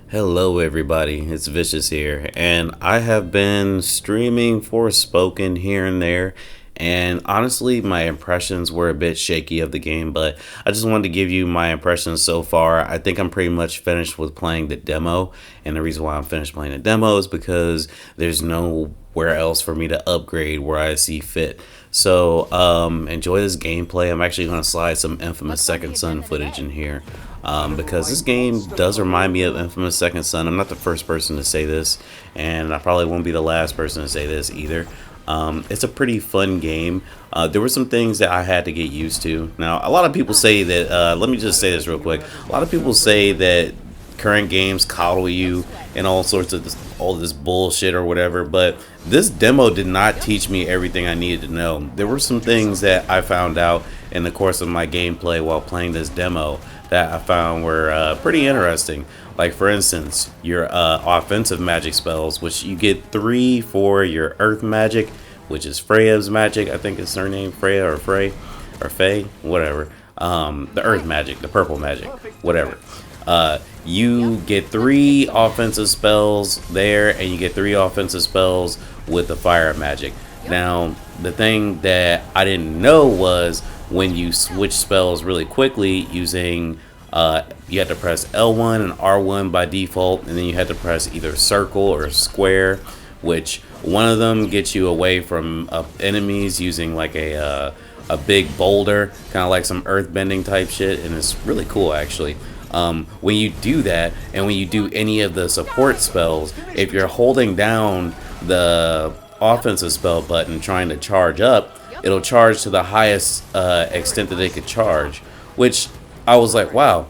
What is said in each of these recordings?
Hello, everybody. It's Vicious here, and I have been streaming Forspoken here and there. And honestly, my impressions were a bit shaky of the game, but I just wanted to give you my impressions so far. I think I'm pretty much finished with playing the demo, and the reason why I'm finished playing the demo is because there's nowhere else for me to upgrade where I see fit. So, enjoy this gameplay. I'm actually going to slide some Infamous Second Son footage in here because this game does remind me of Infamous Second Son. I'm not the first person to say this, and I probably won't be the last person to say this either. It's a pretty fun game. There were some things that I had to get used to. Now, a lot of people say that, let me just say this real quick. A lot of people say that current games coddle you and all sorts of all this bullshit or whatever, but this demo did not teach me everything I needed to know. There were some things that I found out in the course of my gameplay while playing this demo that I found were pretty interesting. Like, for instance, your offensive magic spells, which you get 3 for your earth magic, which is Freya's magic. I think it's her name, Freya or Frey or Faye, whatever. The earth magic, the purple magic, whatever. You get 3 offensive spells there, and you get 3 offensive spells with the fire magic. Now, the thing that I didn't know was when you switch spells really quickly using, you had to press L1 and R1 by default, and then you had to press either circle or square, which one of them gets you away from enemies using like a big boulder, kind of like some earthbending type shit, and it's really cool actually. When you do that, and when you do any of the support spells, if you're holding down the offensive spell button trying to charge up, it'll charge to the highest extent that it could charge, which I was like, wow,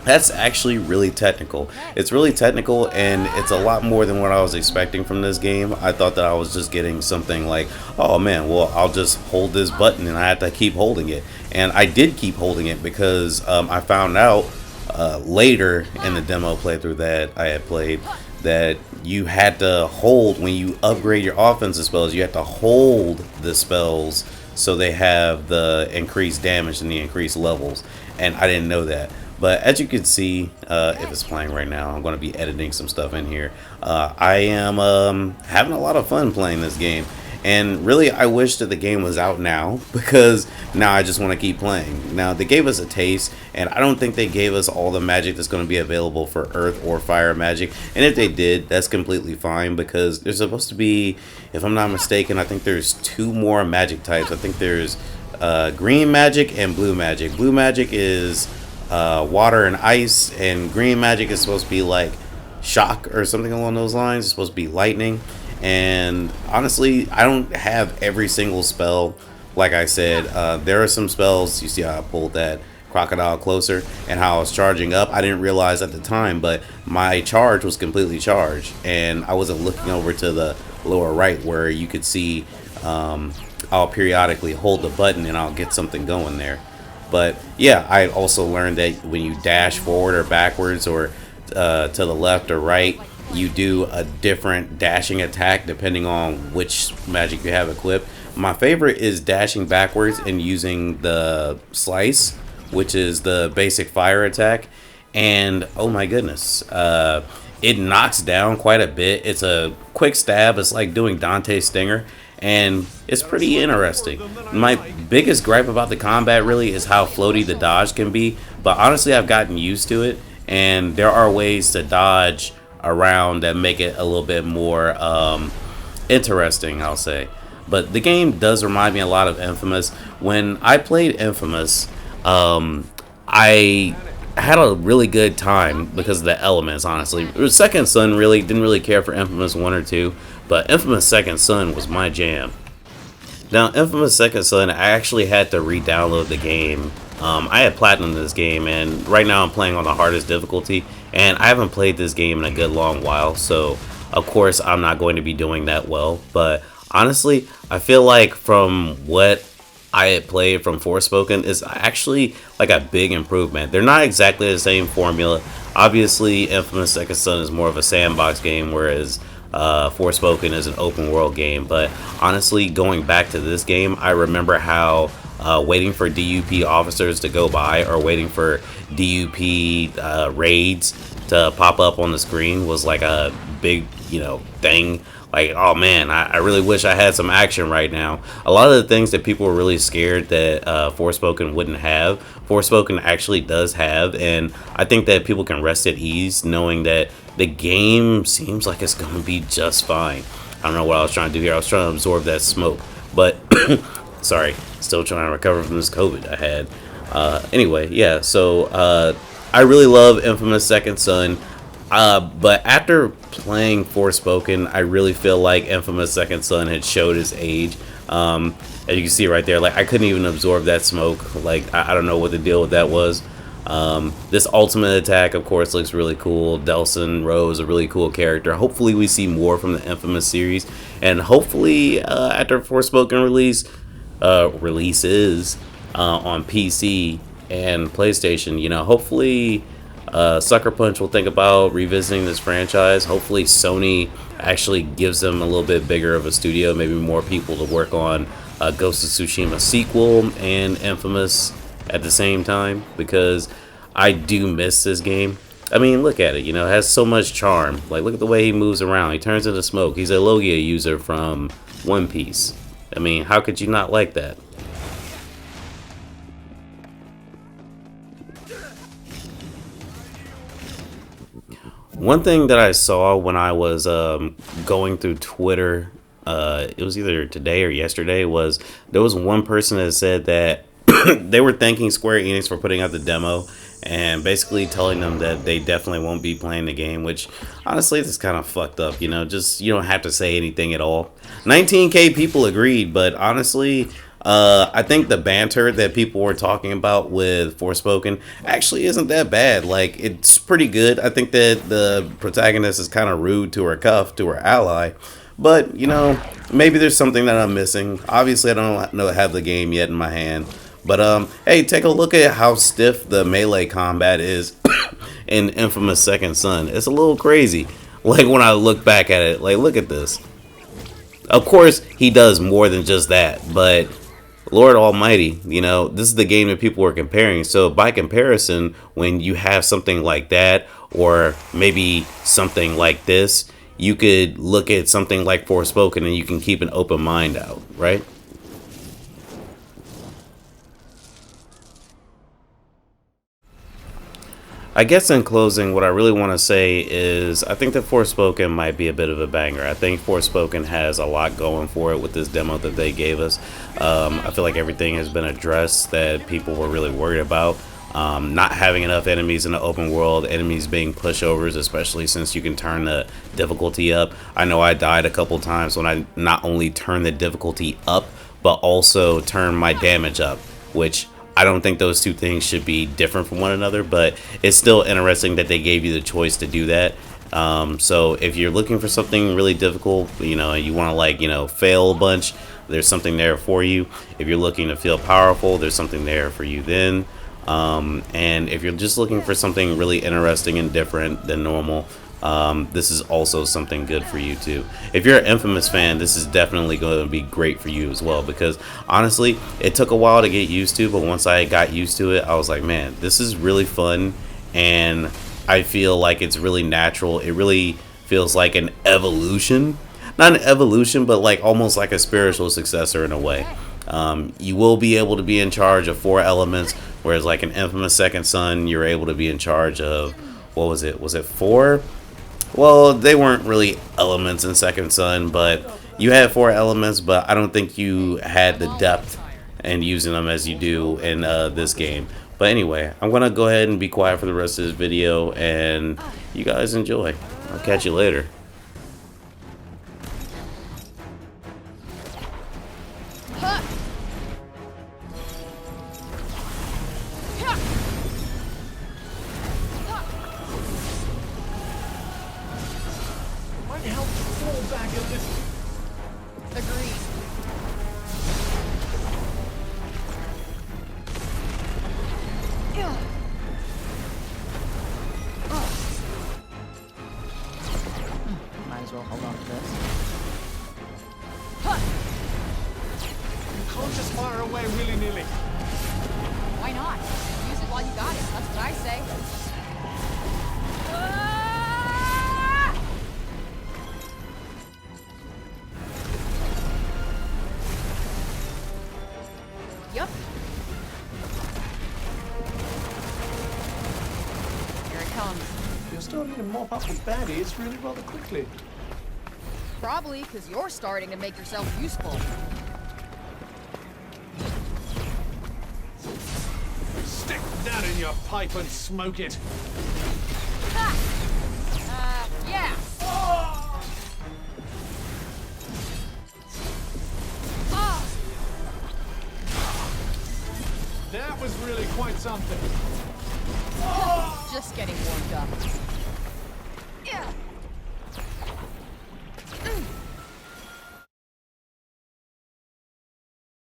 that's actually really technical. It's really technical, and it's a lot more than what I was expecting from this game. I thought that I was just getting something like, oh man, well, I'll just hold this button and I have to keep holding it. And I did keep holding it because I found out later in the demo playthrough that I had played that you had to hold, when you upgrade your offensive spells, you have to hold the spells so they have the increased damage and the increased levels. And I didn't know that. But as you can see, if it's playing right now, I'm going to be editing some stuff in here. I am having a lot of fun playing this game. And really, I wish that the game was out now, because now I just want to keep playing. Now, they gave us a taste, and I don't think they gave us all the magic that's going to be available for earth or fire magic. And if they did, that's completely fine, because there's supposed to be, if I'm not mistaken, I think there's 2 more magic types. I think there's green magic and blue magic. Blue magic is water and ice, and green magic is supposed to be like shock or something along those lines. It's supposed to be lightning. And honestly, I don't have every single spell. Like I said, there are some spells. You see how I pulled that crocodile closer and how I was charging up. I didn't realize at the time, but my charge was completely charged, and I wasn't looking over to the lower right where you could see I'll periodically hold the button and I'll get something going there. But yeah, I also learned that when you dash forward or backwards, or to the left or right, you do a different dashing attack depending on which magic you have equipped. My favorite is dashing backwards and using the slice, which is the basic fire attack. And oh my goodness, it knocks down quite a bit. It's a quick stab. It's like doing Dante's Stinger, and it's pretty interesting. My biggest gripe about the combat really is how floaty the dodge can be, but honestly, I've gotten used to it, and there are ways to dodge around that make it a little bit more interesting, I'll say. But the game does remind me a lot of Infamous. When I played Infamous, I had a really good time because of the elements, honestly. Second Son really didn't really care for Infamous 1 or 2, but Infamous Second Son was my jam. Now, Infamous Second Son, I actually had to re-download the game. I had platinum this game, and right now I'm playing on the hardest difficulty, and I haven't played this game in a good long while, so of course I'm not going to be doing that well. But honestly, I feel like from what I had played from Forspoken is actually like a big improvement. They're not exactly the same formula. Obviously, Infamous Second Son is more of a sandbox game, whereas Forspoken is an open world game. But honestly, going back to this game, I remember how waiting for DUP officers to go by, or waiting for DUP raids to pop up on the screen was like a big, thing. Like, oh man, I really wish I had some action right now. A lot of the things that people were really scared that Forspoken wouldn't have, Forspoken actually does have, and I think that people can rest at ease knowing that the game seems like it's going to be just fine. I don't know what I was trying to do here. I was trying to absorb that smoke, but sorry, still trying to recover from this COVID I had. Anyway, yeah, so I really love Infamous Second Son. But after playing Forspoken, I really feel like Infamous Second Son had showed his age. As you can see right there, like I couldn't even absorb that smoke. Like I don't know what the deal with that was. This ultimate attack, of course, looks really cool. Delson Rowe is a really cool character. Hopefully, we see more from the Infamous series, and hopefully, after Forspoken releases on PC and PlayStation, hopefully. Sucker Punch will think about revisiting this franchise. Hopefully Sony actually gives them a little bit bigger of a studio, maybe more people to work on Ghost of Tsushima sequel and Infamous at the same time, because I do miss this game. I mean, look at it, it has so much charm. Like, look at the way he moves around. He turns into smoke. He's a Logia user from One Piece. I mean, how could you not like that? One thing that I saw when I was going through Twitter, it was either today or yesterday, was there was one person that said that they were thanking Square Enix for putting out the demo and basically telling them that they definitely won't be playing the game, which honestly is kind of fucked up, just you don't have to say anything at all. 19K people agreed, but honestly, I think the banter that people were talking about with Forspoken actually isn't that bad. Like, it's pretty good. I think that the protagonist is kind of rude to her to her ally. But, maybe there's something that I'm missing. Obviously, I don't have the game yet in my hand. But, hey, take a look at how stiff the melee combat is in Infamous Second Son. It's a little crazy. Like, when I look back at it, like, look at this. Of course, he does more than just that, but Lord Almighty, this is the game that people were comparing. So by comparison, when you have something like that, or maybe something like this, you could look at something like Forspoken and you can keep an open mind out, right? I guess in closing, what I really want to say is I think that Forspoken might be a bit of a banger. I think Forspoken has a lot going for it with this demo that they gave us. I feel like everything has been addressed that people were really worried about. Not having enough enemies in the open world, enemies being pushovers, especially since you can turn the difficulty up. I know I died a couple times when I not only turned the difficulty up, but also turned my damage up, which I don't think those two things should be different from one another, but it's still interesting that they gave you the choice to do that. So if you're looking for something really difficult, you want to fail a bunch, there's something there for you. If you're looking to feel powerful, there's something there for you then. And if you're just looking for something really interesting and different than normal, this is also something good for you too. If you're an Infamous fan, this is definitely going to be great for you as well, because honestly, it took a while to get used to, but once I got used to it, I was like, man, this is really fun, and I feel like it's really natural. It really feels like an evolution, not an evolution, but like almost like a spiritual successor in a way. You will be able to be in charge of 4 elements, whereas like in Infamous Second Son, you're able to be in charge of, what was it? Was it 4? Well, they weren't really elements in Second Son, but you had 4 elements, but I don't think you had the depth in using them as you do in this game. But anyway, I'm going to go ahead and be quiet for the rest of this video, and you guys enjoy. I'll catch you later. Agreed. Might as well hold on to this. You can't just fire away willy-nilly. Why not? Use it while you got it. That's what I say. comes. You're starting to mop up the baddies really rather quickly. Probably because you're starting to make yourself useful. Stick that in your pipe and smoke it. Ha! Yeah. That was really quite something. Just getting warmed up. Yeah.